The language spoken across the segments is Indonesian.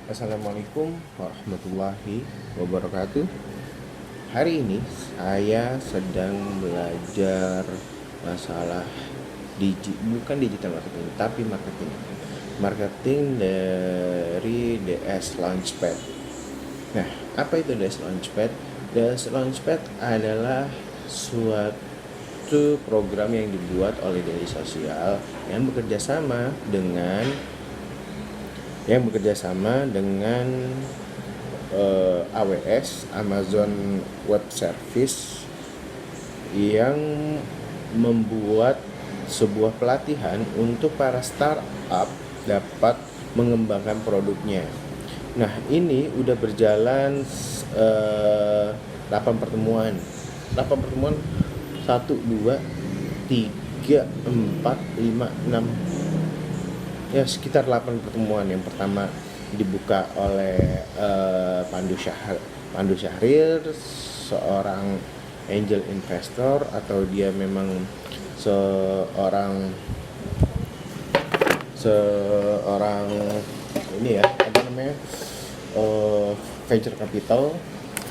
Assalamualaikum warahmatullahi wabarakatuh. Hari ini saya sedang belajar masalah bukan digital marketing, tapi marketing. Marketing dari DS Launchpad. Nah, apa itu DS Launchpad? DS Launchpad adalah suatu program yang dibuat oleh Daily Sosial yang bekerja sama dengan AWS, Amazon Web Service, yang membuat sebuah pelatihan untuk para startup dapat mengembangkan produknya. Nah, ini udah berjalan 8 pertemuan. 8 pertemuan 1 2 3 4 5 6, ya sekitar 8 pertemuan. Yang pertama dibuka oleh Pandu Syahrir, seorang angel investor, atau dia memang seorang ini ya, apa namanya, venture capital.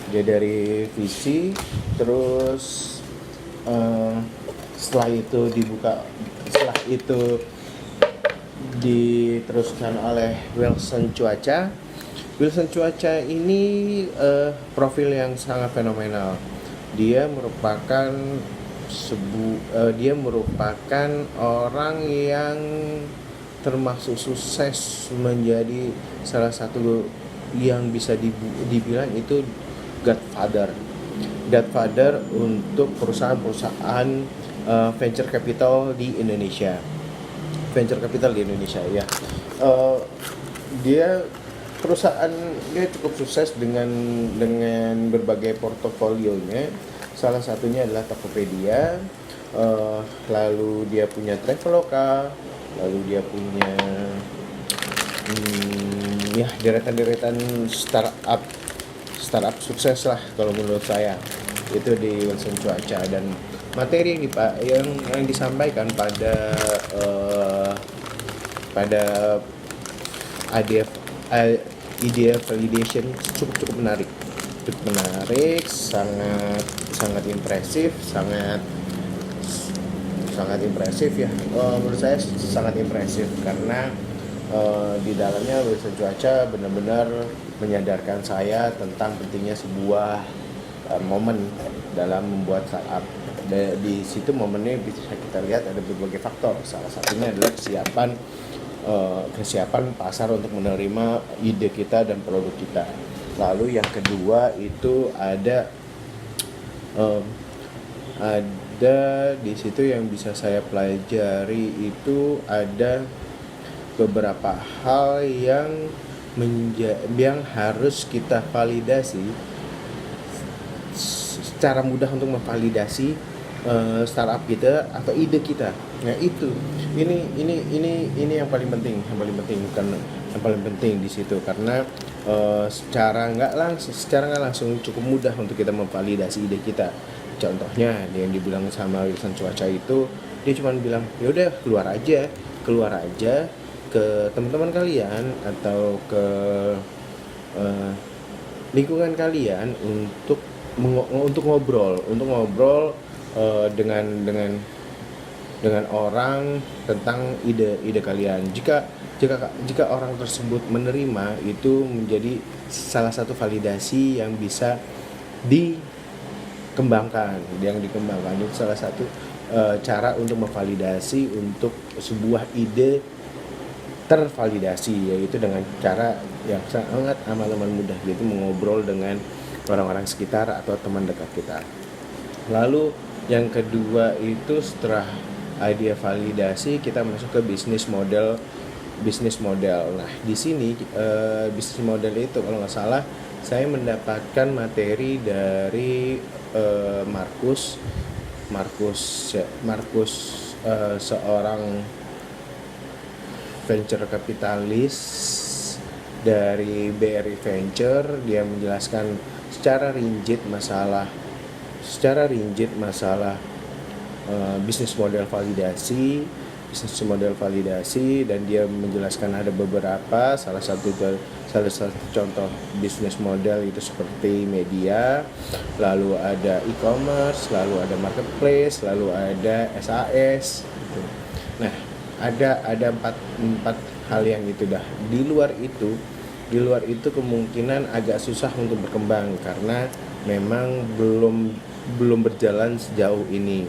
Dia dari VC. Terus setelah itu diteruskan oleh Wilson Cuaca. Wilson Cuaca ini profil yang sangat fenomenal. Dia merupakan orang yang termasuk sukses, menjadi salah satu yang bisa dibilang itu Godfather untuk perusahaan-perusahaan venture capital di Indonesia. Ya. Dia cukup sukses dengan berbagai portofolionya. Salah satunya adalah Tokopedia. Lalu dia punya Traveloka, lalu dia punya deretan startup sukses lah kalau menurut saya. Itu di Wilson Cuaca. Dan materi yang disampaikan pada idea validation cukup menarik, sangat impresif ya. Menurut saya sangat impresif karena di dalamnya Wilson Cuaca benar-benar menyadarkan saya tentang pentingnya sebuah momen dalam membuat startup. Di situ momennya bisa kita lihat ada berbagai faktor. Salah satunya adalah kesiapan pasar untuk menerima ide kita dan produk kita. Lalu yang kedua itu ada di situ yang bisa saya pelajari, itu ada beberapa hal yang harus kita validasi secara mudah untuk memvalidasi startup kita atau ide kita. Nah, ini yang paling penting di situ, karena secara nggak langsung cukup mudah untuk kita memvalidasi ide kita. Contohnya yang dibilang sama Wilson Cuaca itu, dia cuma bilang ya udah keluar aja ke teman-teman kalian atau ke lingkungan kalian untuk ngobrol dengan orang tentang ide kalian. Jika orang tersebut menerima, itu menjadi salah satu validasi yang bisa dikembangkan. Itu salah satu cara untuk memvalidasi untuk sebuah ide tervalidasi, yaitu dengan cara yang sangat amat mudah, yaitu mengobrol dengan orang-orang sekitar atau teman dekat kita. Lalu yang kedua itu, setelah idea validasi, kita masuk ke bisnis model. Nah, di sini bisnis model itu kalau nggak salah saya mendapatkan materi dari Markus, seorang venture kapitalis dari BRI Venture. Dia menjelaskan secara rinci masalah bisnis model validasi, bisnis model validasi, dan dia menjelaskan ada beberapa, salah satu contoh bisnis model itu seperti media, lalu ada e-commerce, lalu ada marketplace, lalu ada SAS gitu. Nah, ada empat hal yang itu dah. Di luar itu kemungkinan agak susah untuk berkembang karena memang belum berjalan sejauh ini.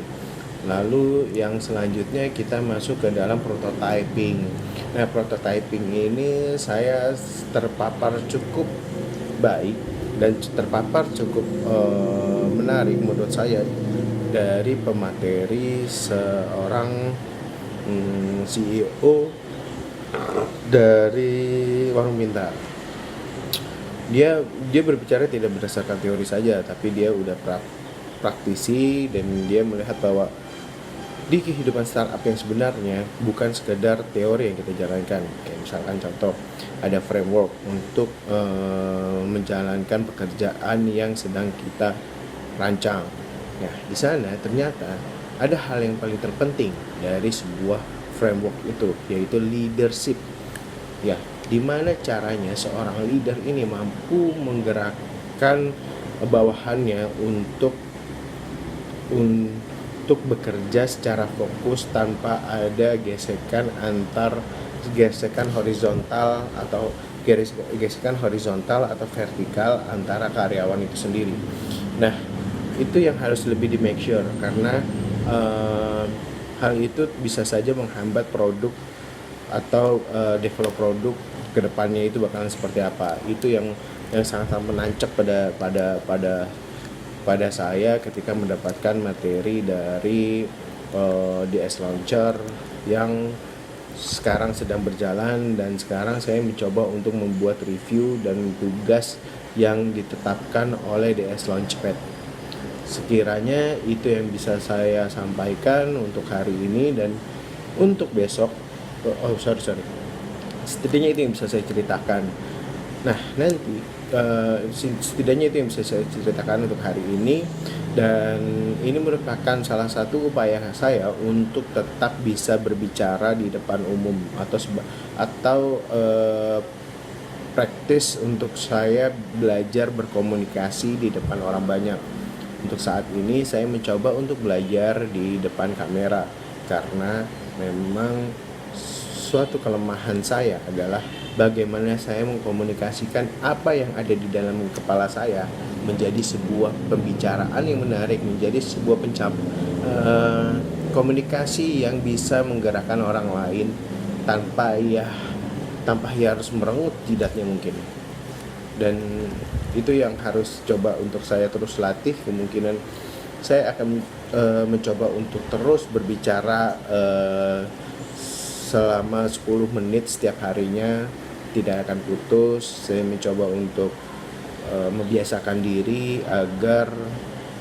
Lalu yang selanjutnya kita masuk ke dalam prototyping. Nah, prototyping ini saya terpapar cukup baik dan terpapar cukup menarik menurut saya dari pemateri seorang CEO dari Warung Pintar. Dia berbicara tidak berdasarkan teori saja, tapi dia udah praktisi, dan dia melihat bahwa di kehidupan startup yang sebenarnya bukan sekedar teori yang kita jalankan. Kayak misalkan contoh, ada framework untuk menjalankan pekerjaan yang sedang kita rancang. Nah, di sana ternyata ada hal yang paling terpenting dari sebuah framework itu, yaitu leadership. Ya, di mana caranya seorang leader ini mampu menggerakkan bawahannya untuk bekerja secara fokus tanpa ada gesekan horizontal atau vertikal antara karyawan itu sendiri. Nah, itu yang harus lebih di make sure, karena hal itu bisa saja menghambat produk atau develop produk kedepannya itu bakalan seperti apa. Itu yang sangat menancap pada saya ketika mendapatkan materi dari DS Launcher yang sekarang sedang berjalan, dan sekarang saya mencoba untuk membuat review dan tugas yang ditetapkan oleh DS Launchpad. Sekiranya itu yang bisa saya sampaikan untuk hari ini, dan untuk besok setidaknya itu yang bisa saya ceritakan. Nah, nanti setidaknya itu yang bisa saya ceritakan untuk hari ini, dan ini merupakan salah satu upaya saya untuk tetap bisa berbicara di depan umum atau praktis untuk saya belajar berkomunikasi di depan orang banyak. Untuk saat ini saya mencoba untuk belajar di depan kamera, karena memang suatu kelemahan saya adalah bagaimana saya mengkomunikasikan apa yang ada di dalam kepala saya menjadi sebuah pembicaraan yang menarik, menjadi sebuah komunikasi yang bisa menggerakkan orang lain tanpa harus merengut jidatnya mungkin. Dan itu yang harus coba untuk saya terus latih. Kemungkinan saya akan mencoba untuk terus berbicara selama 10 menit setiap harinya, tidak akan putus. Saya mencoba untuk membiasakan diri agar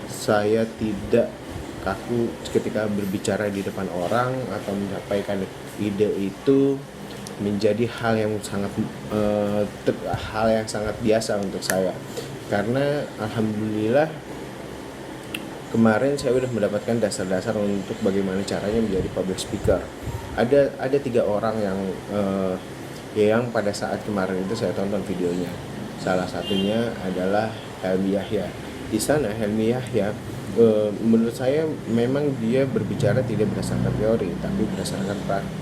saya tidak kaku ketika berbicara di depan orang atau menyampaikan ide itu menjadi hal yang sangat biasa untuk saya. Karena alhamdulillah kemarin saya sudah mendapatkan dasar-dasar untuk bagaimana caranya menjadi public speaker. Ada 3 orang yang pada saat kemarin itu saya tonton videonya. Salah satunya adalah Helmi Yahya. Di sana Helmi Yahya menurut saya memang dia berbicara tidak berdasarkan teori, tapi berdasarkan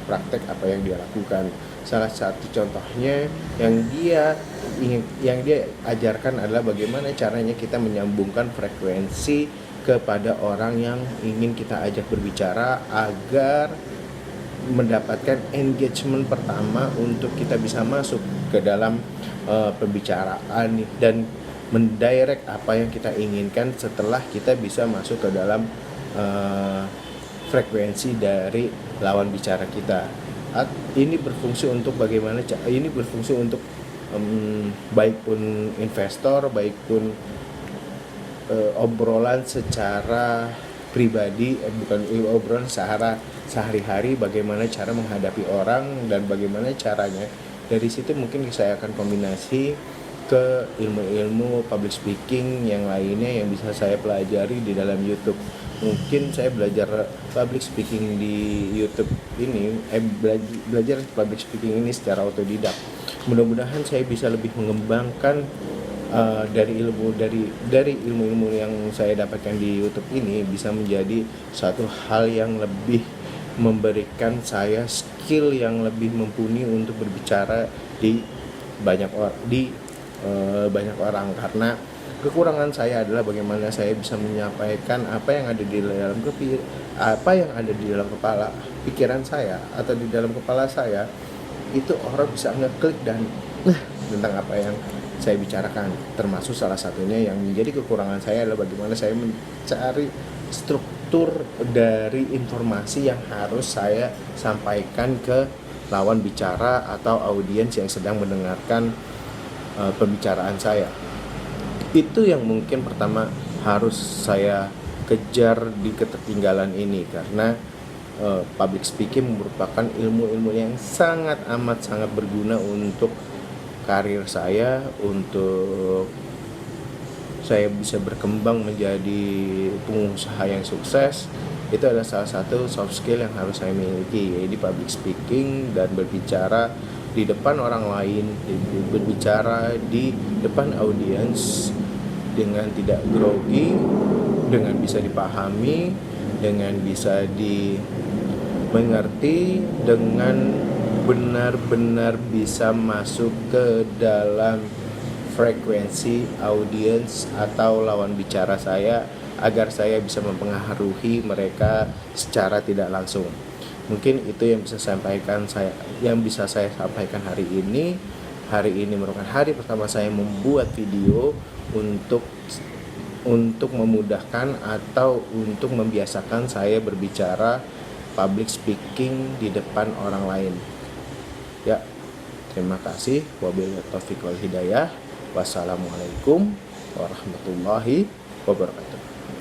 praktek apa yang dia lakukan. Salah satu contohnya yang dia ajarkan adalah bagaimana caranya kita menyambungkan frekuensi kepada orang yang ingin kita ajak berbicara agar mendapatkan engagement pertama untuk kita bisa masuk ke dalam pembicaraan dan mendirect apa yang kita inginkan setelah kita bisa masuk ke dalam frekuensi dari lawan bicara kita. Ini berfungsi untuk baik pun investor, baik pun obrolan secara pribadi, bukan obrolan secara sehari-hari, bagaimana cara menghadapi orang dan bagaimana caranya. Dari situ mungkin saya akan kombinasi ke ilmu-ilmu public speaking yang lainnya yang bisa saya pelajari di dalam YouTube. mungkin saya belajar public speaking di YouTube ini, belajar public speaking ini secara otodidak. Mudah-mudahan saya bisa lebih mengembangkan dari ilmu-ilmu yang saya dapatkan di YouTube ini bisa menjadi satu hal yang lebih memberikan saya skill yang lebih mumpuni untuk berbicara di banyak orang, karena kekurangan saya adalah bagaimana saya bisa menyampaikan apa yang ada di dalam kepala pikiran saya atau di dalam kepala saya, itu orang bisa ngeklik dan tentang apa yang saya bicarakan. Termasuk salah satunya yang menjadi kekurangan saya adalah bagaimana saya mencari struktur dari informasi yang harus saya sampaikan ke lawan bicara atau audiens yang sedang mendengarkan pembicaraan saya. Itu yang mungkin pertama harus saya kejar di ketertinggalan ini, karena public speaking merupakan ilmu-ilmu yang sangat berguna untuk karir saya, untuk saya bisa berkembang menjadi pengusaha yang sukses. Itu adalah salah satu soft skill yang harus saya miliki, yaitu public speaking dan berbicara di depan orang lain, berbicara di depan audiens dengan tidak grogi, dengan bisa dipahami, dengan bisa dimengerti, dengan benar-benar bisa masuk ke dalam frekuensi audiens atau lawan bicara saya, agar saya bisa mempengaruhi mereka secara tidak langsung. Mungkin itu yang bisa saya sampaikan hari ini. Hari ini merupakan hari pertama saya membuat video untuk memudahkan atau untuk membiasakan saya berbicara public speaking di depan orang lain. Ya, terima kasih. Wabillahi taufiq wal hidayah. Wassalamualaikum warahmatullahi wabarakatuh.